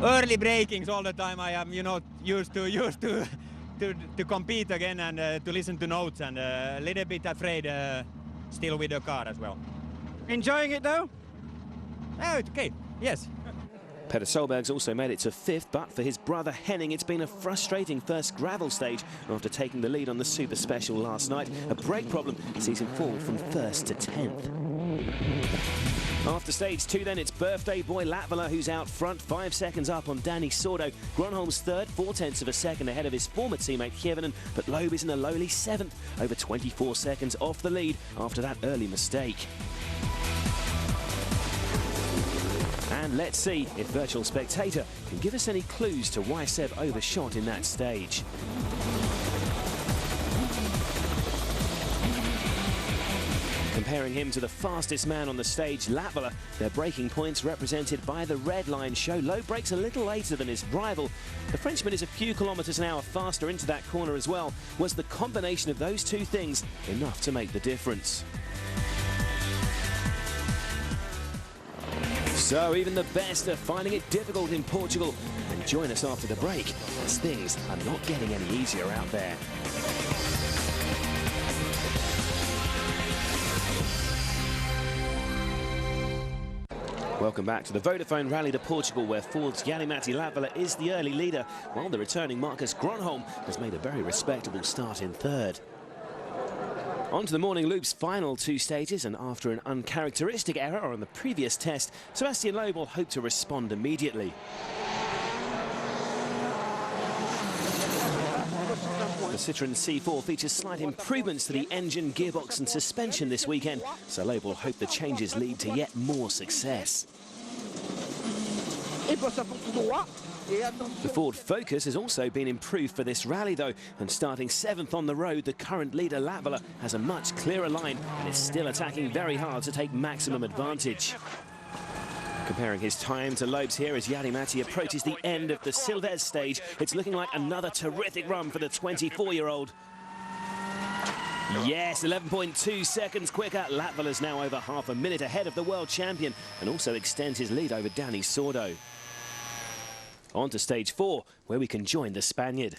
early breakings all the time. I am, you know, used to compete again and to listen to notes, and a little bit afraid still with the car as well. Enjoying it though? Oh, it's okay. Yes. Petter Solberg's also made it to 5th, but for his brother Henning, it's been a frustrating first gravel stage after taking the lead on the Super Special last night. A brake problem sees him fall from 1st to 10th. After stage 2 then, it's birthday boy Latvala who's out front, 5 seconds up on Danny Sordo. Gronholm's 3rd, 4/10 of a second ahead of his former teammate Kievanen, but Loeb is in a lowly 7th, over 24 seconds off the lead after that early mistake. And let's see if Virtual Spectator can give us any clues to why Seb overshot in that stage. Comparing him to the fastest man on the stage, Latvala, their braking points represented by the red line show Loeb brakes a little later than his rival. The Frenchman is a few kilometres an hour faster into that corner as well. Was the combination of those two things enough to make the difference? So even the best are finding it difficult in Portugal. And join us after the break, as things are not getting any easier out there. Welcome back to the Vodafone Rally to Portugal, where Ford's Jari-Matti Latvala is the early leader, while the returning Marcus Gronholm has made a very respectable start in 3rd. On to the morning loop's final 2 stages, and after an uncharacteristic error on the previous test, Sebastian Loeb will hope to respond immediately. The Citroën C4 features slight improvements to the engine, gearbox and suspension this weekend, so Loeb will hope the changes lead to yet more success. The Ford Focus has also been improved for this rally though, and starting 7th on the road, the current leader Latvala has a much clearer line and is still attacking very hard to take maximum advantage. Comparing his time to Loeb's here as Jari-Matti approaches the end of the Silves stage, it's looking like another terrific run for the 24-year-old. Yes, 11.2 seconds quicker. Latvala's now over half a minute ahead of the world champion and also extends his lead over Danny Sordo. On to stage 4, where we can join the Spaniard.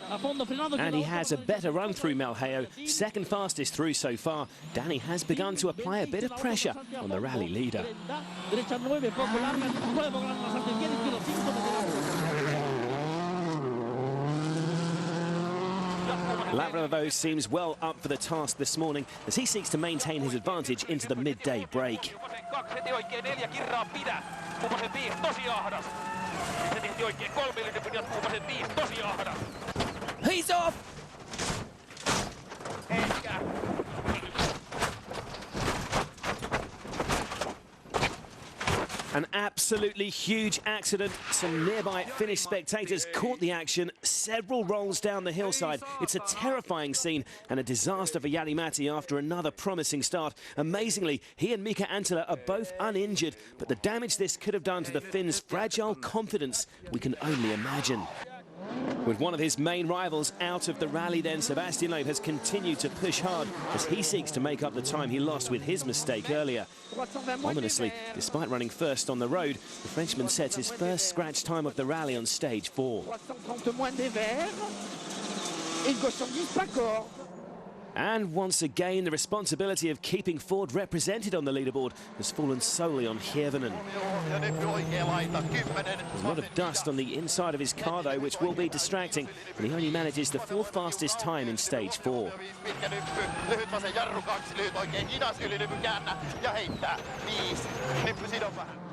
And he has a better run through Malheo, 2nd fastest through so far. Danny has begun to apply a bit of pressure on the rally leader. Latvala, though, seems well up for the task this morning as he seeks to maintain his advantage into the midday break. He's off! An absolutely huge accident. Some nearby Finnish spectators caught the action several rolls down the hillside. It's a terrifying scene and a disaster for Jari-Matti after another promising start. Amazingly, he and Mika Antila are both uninjured, but the damage this could have done to the Finns' fragile confidence, we can only imagine. With one of his main rivals out of the rally then, Sebastian Loeb has continued to push hard as he seeks to make up the time he lost with his mistake earlier. Ominously, despite running first on the road, the Frenchman sets his first scratch time of the rally on stage 4. And once again, the responsibility of keeping Ford represented on the leaderboard has fallen solely on Kievanen. There's a lot of dust on the inside of his car, though, which will be distracting, and he only manages the 4th fastest time in stage 4.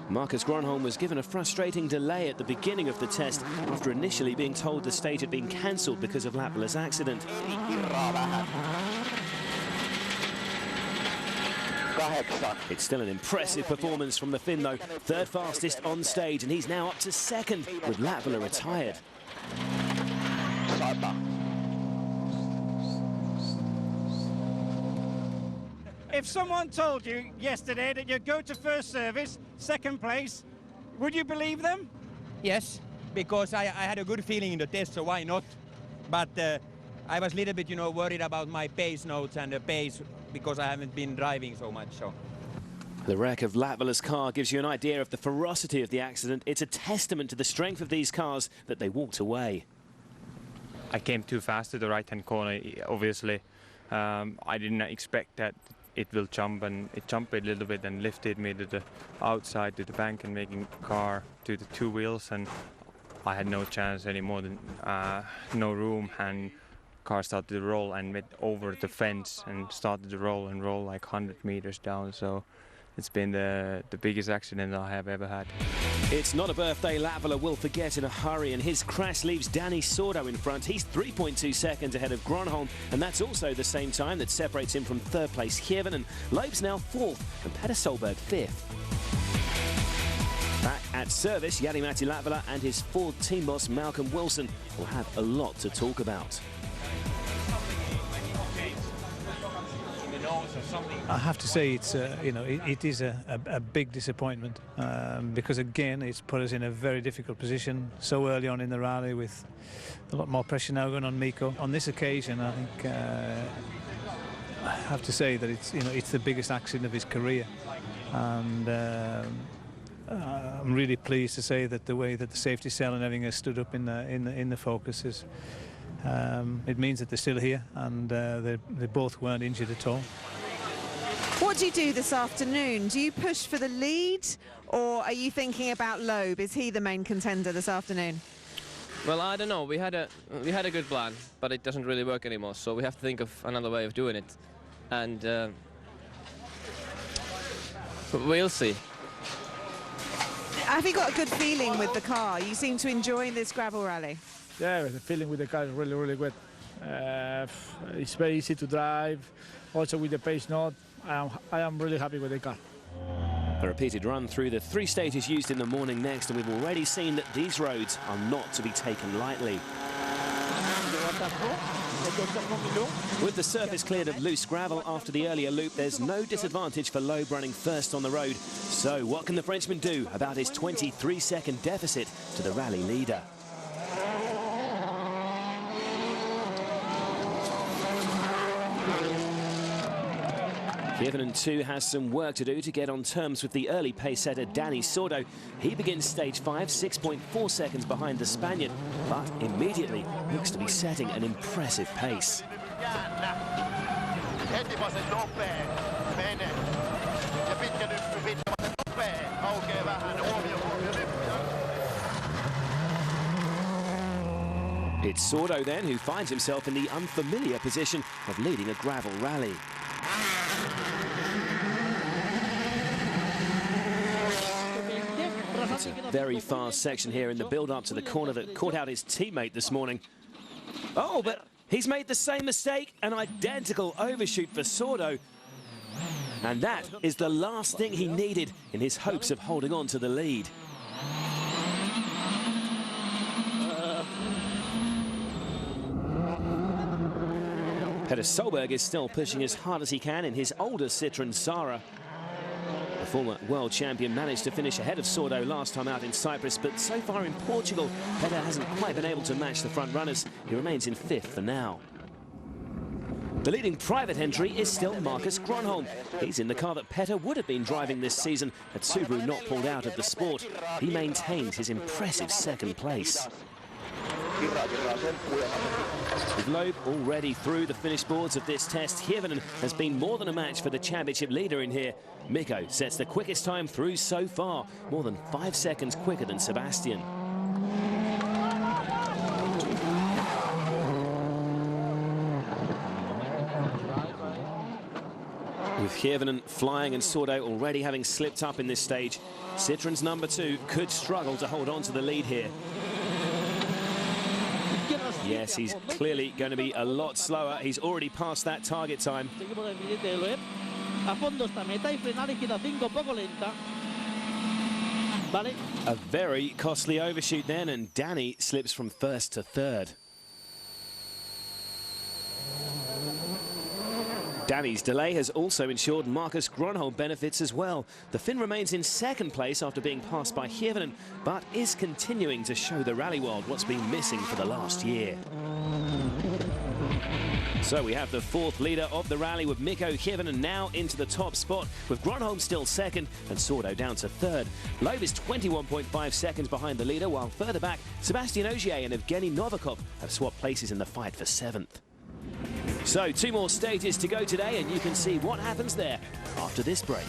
Marcus Gronholm was given a frustrating delay at the beginning of the test after initially being told the stage had been cancelled because of Latvala's accident. It's still an impressive performance from the Finn though, 3rd fastest on stage, and he's now up to 2nd with Latvala retired. If someone told you yesterday that you'd go to first service, 2nd place, would you believe them? Yes, because I had a good feeling in the test, so why not? But I was a little bit, you know, worried about my pace notes and the pace because I haven't been driving so much. So The wreck of Latvala's car gives you an idea of the ferocity of the accident. It's a testament to the strength of these cars that they walked away. I came too fast to the right-hand corner, obviously. I didn't expect that it will jump, and it jumped a little bit and lifted me to the outside, to the bank, and making the car to the two wheels, and I had no chance anymore, no room, and car started to roll and went over the fence and started to roll like 100 meters down. So it's been the biggest accident I have ever had. It's not a birthday Latvala will forget in a hurry, and his crash leaves Dani Sordo in front. He's 3.2 seconds ahead of Gronholm, and that's also the same time that separates him from third place Kievan, and Loeb's now fourth, and Petter Solberg fifth. Back at service, Jari-Matti Latvala and his Ford team boss Malcolm Wilson will have a lot to talk about. I have to say it's it is a big disappointment because again it's put us in a very difficult position so early on in the rally, with a lot more pressure now going on Mikko. On this occasion, I think I have to say that it's the biggest accident of his career, and I'm really pleased to say that the way that the safety cell and everything has stood up in the focus is. It means that they're still here, and they both weren't injured at all. What do you do this afternoon? Do you push for the lead, or are you thinking about Loeb? Is he the main contender this afternoon? Well, I don't know. We had a good plan, but it doesn't really work anymore. So we have to think of another way of doing it, and we'll see. Have you got a good feeling with the car? You seem to enjoy this gravel rally. Yeah, the feeling with the car is really, really good. It's very easy to drive. Also with the pace note, I am really happy with the car. A repeated run through the 3 stages used in the morning next, and we've already seen that these roads are not to be taken lightly. With the surface cleared of loose gravel after the earlier loop, there's no disadvantage for Loeb running first on the road. So what can the Frenchman do about his 23-second deficit to the rally leader? Kievan 2 has some work to do to get on terms with the early pace setter Dani Sordo. He begins stage 5, 6.4 seconds behind the Spaniard, but immediately looks to be setting an impressive pace. It's Sordo then who finds himself in the unfamiliar position of leading a gravel rally. It's a very fast section here in the build-up to the corner that caught out his teammate this morning. Oh, but he's made the same mistake, an identical overshoot for Sordo. And that is the last thing he needed in his hopes of holding on to the lead. Petter Solberg is still pushing as hard as he can in his older Citroën Sara. The former world champion managed to finish ahead of Sordo last time out in Cyprus, but so far in Portugal, Petter hasn't quite been able to match the front runners. He remains in 5th for now. The leading private entry is still Marcus Gronholm. He's in the car that Petter would have been driving this season had Subaru not pulled out of the sport. He maintains his impressive 2nd place. With Loeb already through the finish boards of this test, Hirvonen has been more than a match for the championship leader in here. Mikko sets the quickest time through so far, more than 5 seconds quicker than Sebastian. With Hirvonen flying and Sordo already having slipped up in this stage, Citroën's number 2 could struggle to hold on to the lead here. Yes, he's clearly going to be a lot slower. He's already passed that target time. A very costly overshoot then, and Dani slips from 1st to 3rd. Dani's delay has also ensured Marcus Gronholm benefits as well. The Finn remains in 2nd place after being passed by Hirvonen, but is continuing to show the rally world what's been missing for the last year. So we have the fourth leader of the rally with Mikko Kivinen now into the top spot, with Gronholm still second and Sordo down to third. Loeb is 21.5 seconds behind the leader, while further back, Sebastian Ogier and Evgeny Novikov have swapped places in the fight for 7th. So 2 more stages to go today, and you can see what happens there after this break.